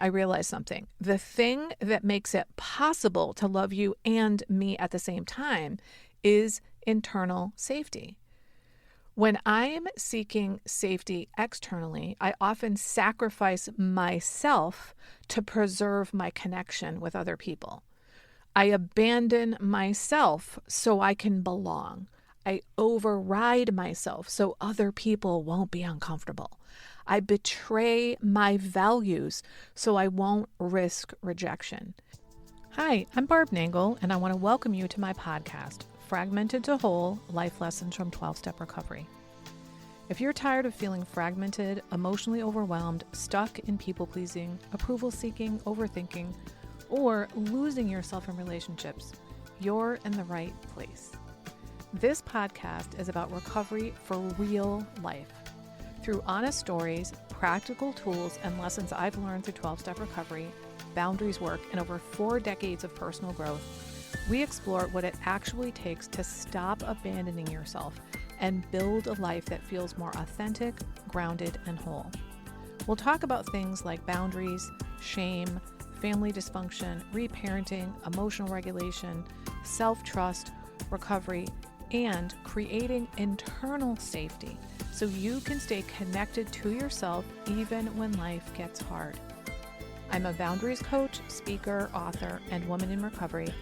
I realized something. The thing that makes it possible to love you and me at the same time is internal safety. When I'm seeking safety externally, I often sacrifice myself to preserve my connection with other people. I abandon myself so I can belong. I override myself so other people won't be uncomfortable. I betray my values so I won't risk rejection. Hi, I'm Barb Nangle, and I want to welcome you to my podcast, Fragmented to Whole, Life Lessons from 12-Step Recovery. If you're tired of feeling fragmented, emotionally overwhelmed, stuck in people-pleasing, approval-seeking, overthinking, or losing yourself in relationships, you're in the right place. This podcast is about recovery for real life. Through honest stories, practical tools, and lessons I've learned through 12-Step Recovery, boundaries work, and over 4 decades of personal growth, we explore what it actually takes to stop abandoning yourself and build a life that feels more authentic, grounded, and whole. We'll talk about things like boundaries, shame, family dysfunction, reparenting, emotional regulation, self-trust, recovery, and creating internal safety so you can stay connected to yourself even when life gets hard. I'm a boundaries coach, speaker, author, and woman in recovery,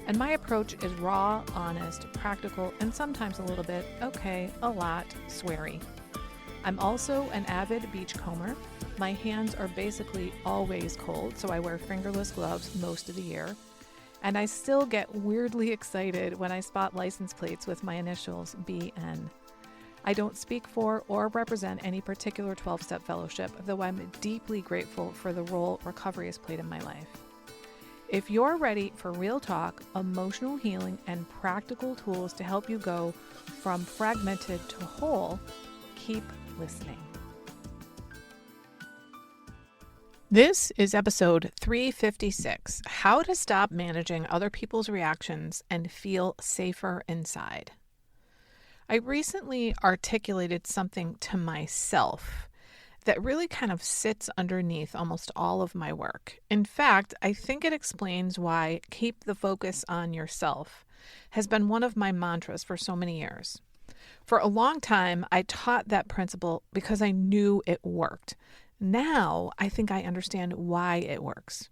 and my approach is raw, honest, practical, and sometimes a little bit, a lot, sweary. I'm also an avid beachcomber. My hands are basically always cold, so I wear fingerless gloves most of the year. And I still get weirdly excited when I spot license plates with my initials BN. I don't speak for or represent any particular 12-step fellowship, though I'm deeply grateful for the role recovery has played in my life. If you're ready for real talk, emotional healing, and practical tools to help you go from fragmented to whole, keep listening. This is episode 356, How to Stop Managing Other People's Reactions and Feel Safer Inside. I recently articulated something to myself that really kind of sits underneath almost all of my work. In fact, I think it explains why keep the focus on yourself has been one of my mantras for so many years. For a long time, I taught that principle because I knew it worked. Now, I think I understand why it works.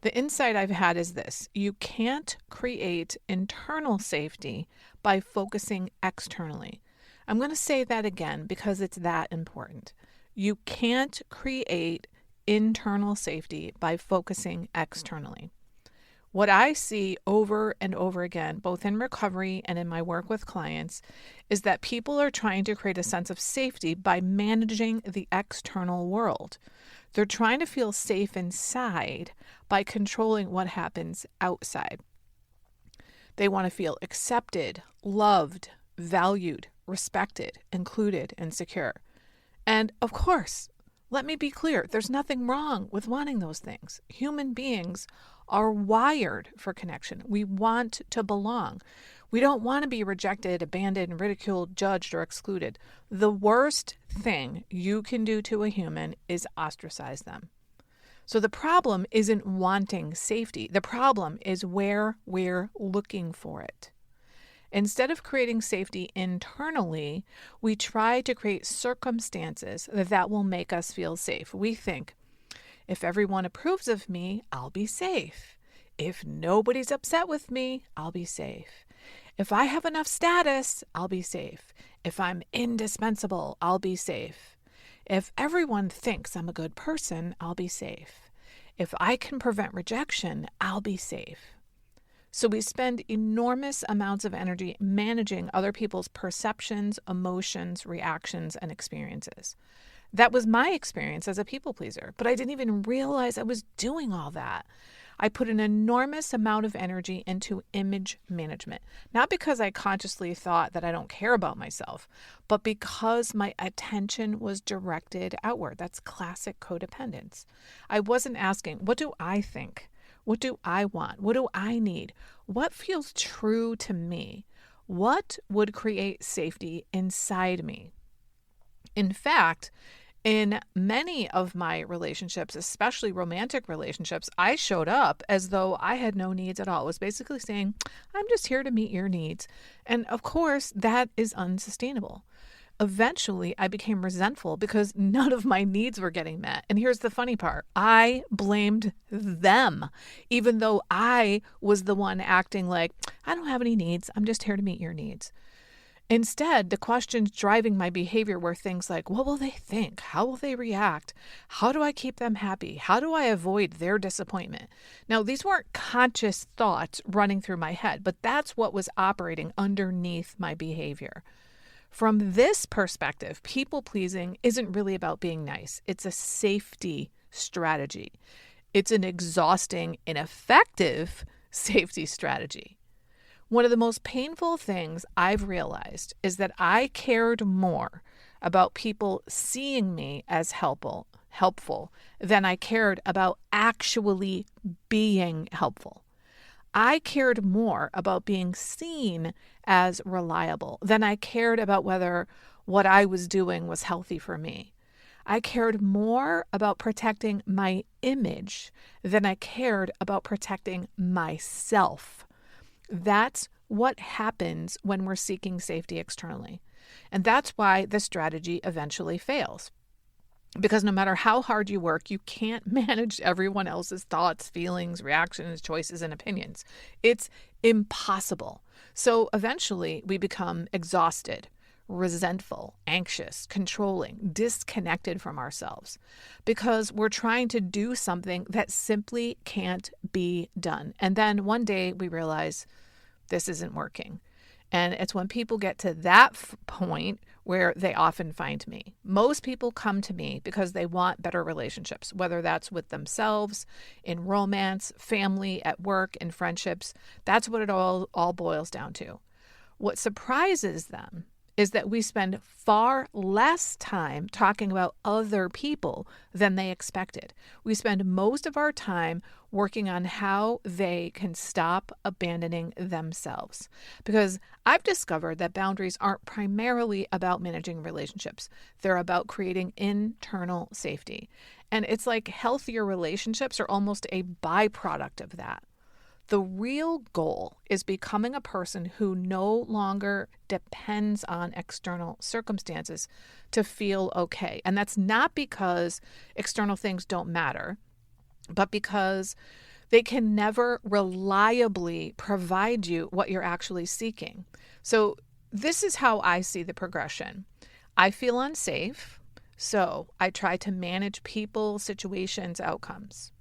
The insight I've had is this: you can't create internal safety by focusing externally. I'm going to say that again because it's that important. You can't create internal safety by focusing externally. What I see over and over again, both in recovery and in my work with clients, is that people are trying to create a sense of safety by managing the external world. They're trying to feel safe inside by controlling what happens outside. They want to feel accepted, loved, valued, respected, included, and secure. And of course, let me be clear, there's nothing wrong with wanting those things. Human beings are wired for connection. We want to belong. We don't want to be rejected, abandoned, ridiculed, judged, or excluded. The worst thing you can do to a human is ostracize them. So the problem isn't wanting safety. The problem is where we're looking for it. Instead of creating safety internally, we try to create circumstances that will make us feel safe. We think, if everyone approves of me, I'll be safe. If nobody's upset with me, I'll be safe. If I have enough status, I'll be safe. If I'm indispensable, I'll be safe. If everyone thinks I'm a good person, I'll be safe. If I can prevent rejection, I'll be safe. So we spend enormous amounts of energy managing other people's perceptions, emotions, reactions, and experiences. That was my experience as a people pleaser, but I didn't even realize I was doing all that. I put an enormous amount of energy into image management, not because I consciously thought that I don't care about myself, but because my attention was directed outward. That's classic codependence. I wasn't asking, what do I think? What do I want? What do I need? What feels true to me? What would create safety inside me? In fact, In many of my relationships, especially romantic relationships, I showed up as though I had no needs at all. It was basically saying, I'm just here to meet your needs. And of course, that is unsustainable. Eventually, I became resentful because none of my needs were getting met. And here's the funny part, I blamed them, even though I was the one acting like, I don't have any needs. I'm just here to meet your needs. Instead, the questions driving my behavior were things like, what will they think? How will they react? How do I keep them happy? How do I avoid their disappointment? Now, these weren't conscious thoughts running through my head, but that's what was operating underneath my behavior. From this perspective, people pleasing isn't really about being nice. It's a safety strategy. It's an exhausting, ineffective safety strategy. One of the most painful things I've realized is that I cared more about people seeing me as helpful than I cared about actually being helpful. I cared more about being seen as reliable than I cared about whether what I was doing was healthy for me. I cared more about protecting my image than I cared about protecting myself. That's what happens when we're seeking safety externally. And that's why the strategy eventually fails. Because no matter how hard you work, you can't manage everyone else's thoughts, feelings, reactions, choices, and opinions. It's impossible. So eventually we become exhausted, resentful, anxious, controlling, disconnected from ourselves because we're trying to do something that simply can't be done. And then one day we realize this isn't working. And it's when people get to that point where they often find me. Most people come to me because they want better relationships, whether that's with themselves, in romance, family, at work, in friendships. That's what it all boils down to. What surprises them is that we spend far less time talking about other people than they expected. We spend most of our time working on how they can stop abandoning themselves. Because I've discovered that boundaries aren't primarily about managing relationships. They're about creating internal safety. And it's like healthier relationships are almost a byproduct of that. The real goal is becoming a person who no longer depends on external circumstances to feel okay. And that's not because external things don't matter, but because they can never reliably provide you what you're actually seeking. So this is how I see the progression. I feel unsafe, so I try to manage people, situations, outcomes.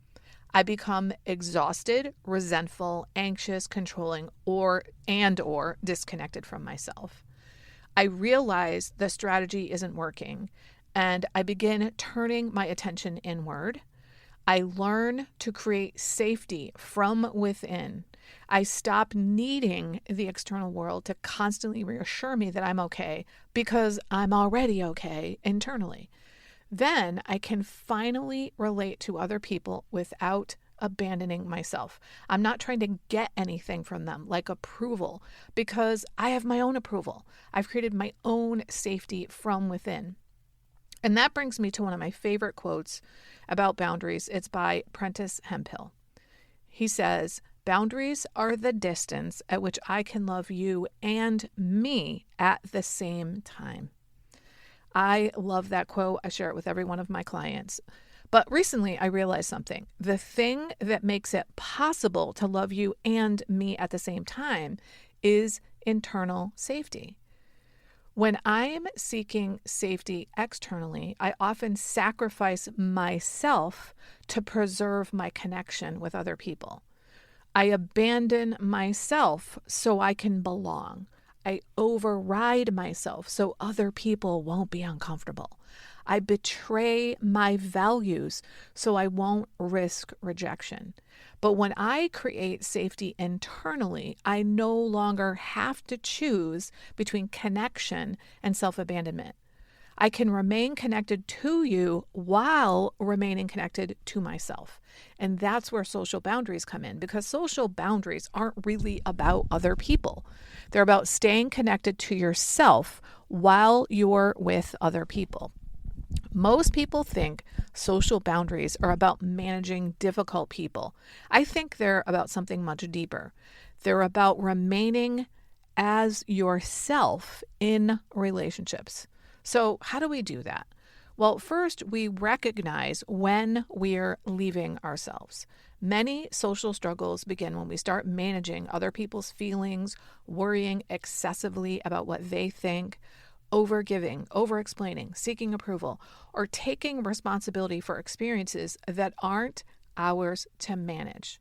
I become exhausted, resentful, anxious, controlling, or disconnected from myself. I realize the strategy isn't working, and I begin turning my attention inward. I learn to create safety from within. I stop needing the external world to constantly reassure me that I'm okay because I'm already okay internally. Then I can finally relate to other people without abandoning myself. I'm not trying to get anything from them like approval because I have my own approval. I've created my own safety from within. And that brings me to one of my favorite quotes about boundaries. It's by Prentice Hemphill. He says, "Boundaries are the distance at which I can love you and me at the same time." I love that quote. I share it with every one of my clients. But recently I realized something. The thing that makes it possible to love you and me at the same time is internal safety. When I'm seeking safety externally, I often sacrifice myself to preserve my connection with other people. I abandon myself so I can belong. I override myself so other people won't be uncomfortable. I betray my values so I won't risk rejection. But when I create safety internally, I no longer have to choose between connection and self-abandonment. I can remain connected to you while remaining connected to myself. And that's where social boundaries come in, because social boundaries aren't really about other people. They're about staying connected to yourself while you're with other people. Most people think social boundaries are about managing difficult people. I think they're about something much deeper. They're about remaining as yourself in relationships. So, how do we do that? Well, first, we recognize when we're leaving ourselves. Many social struggles begin when we start managing other people's feelings, worrying excessively about what they think, overgiving, over-explaining, seeking approval, or taking responsibility for experiences that aren't ours to manage.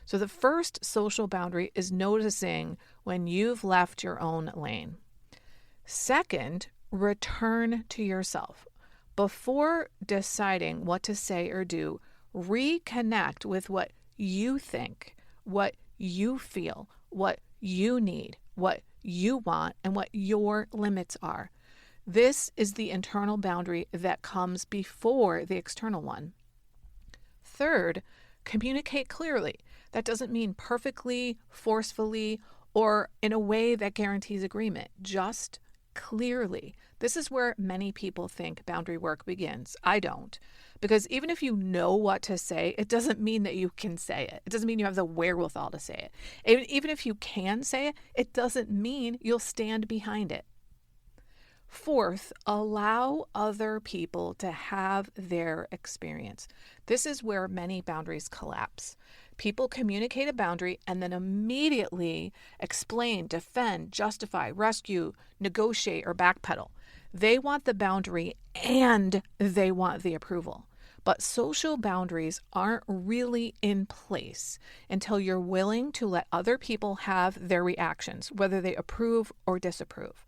So the first social boundary is noticing when you've left your own lane. Second, return to yourself. Before deciding what to say or do, reconnect with what you think, what you feel, what you need, what you want, and what your limits are. This is the internal boundary that comes before the external one. Third, communicate clearly. That doesn't mean perfectly, forcefully, or in a way that guarantees agreement. Just clearly. This is where many people think boundary work begins. I don't. Because even if you know what to say, it doesn't mean that you can say it. It doesn't mean you have the wherewithal to say it. Even if you can say it, it doesn't mean you'll stand behind it. Fourth, allow other people to have their experience. This is where many boundaries collapse. People communicate a boundary and then immediately explain, defend, justify, rescue, negotiate, or backpedal. They want the boundary and they want the approval. But social boundaries aren't really in place until you're willing to let other people have their reactions, whether they approve or disapprove.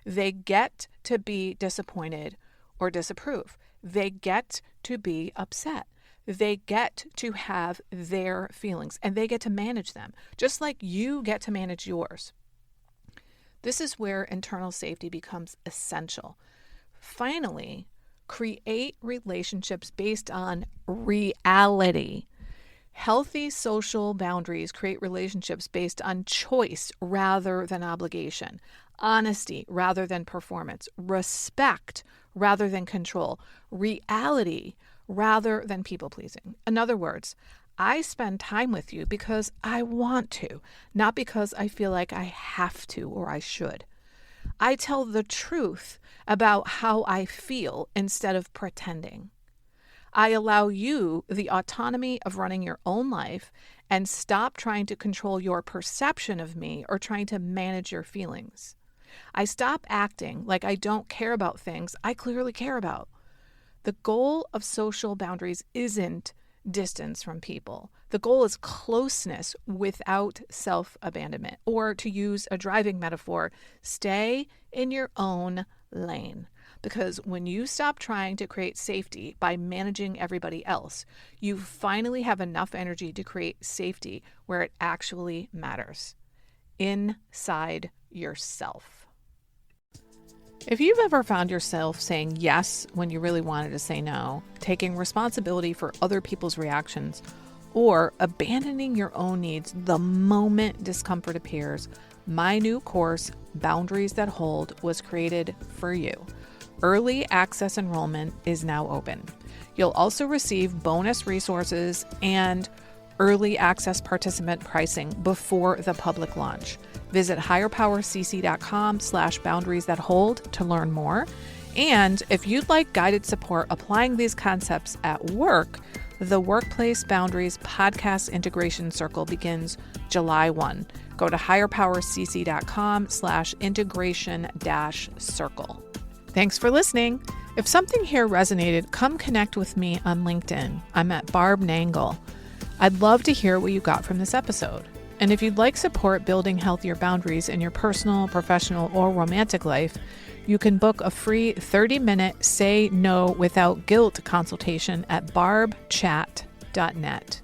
They get to be disappointed or disapprove. They get to be upset. They get to have their feelings and they get to manage them, just like you get to manage yours. This is where internal safety becomes essential. Finally, create relationships based on reality. Healthy social boundaries create relationships based on choice rather than obligation, honesty rather than performance, respect rather than control, reality rather than people-pleasing. In other words, I spend time with you because I want to, not because I feel like I have to or I should. I tell the truth about how I feel instead of pretending. I allow you the autonomy of running your own life and stop trying to control your perception of me or trying to manage your feelings. I stop acting like I don't care about things I clearly care about. The goal of social boundaries isn't distance from people. The goal is closeness without self-abandonment, or to use a driving metaphor, stay in your own lane. Because when you stop trying to create safety by managing everybody else, you finally have enough energy to create safety where it actually matters, inside yourself. If you've ever found yourself saying yes when you really wanted to say no, taking responsibility for other people's reactions, or abandoning your own needs the moment discomfort appears, my new course, Boundaries That Hold, was created for you. Early access enrollment is now open. You'll also receive bonus resources and early access participant pricing before the public launch. Visit higherpowercc.com/boundariesthathold to learn more. And if you'd like guided support applying these concepts at work, the Workplace Boundaries Podcast Integration Circle begins July 1. Go to higherpowercc.com/integration-circle. Thanks for listening. If something here resonated, come connect with me on LinkedIn. I'm at Barb Nangle. I'd love to hear what you got from this episode. And if you'd like support building healthier boundaries in your personal, professional, or romantic life, you can book a free 30-minute Say No Without Guilt consultation at barbchat.net.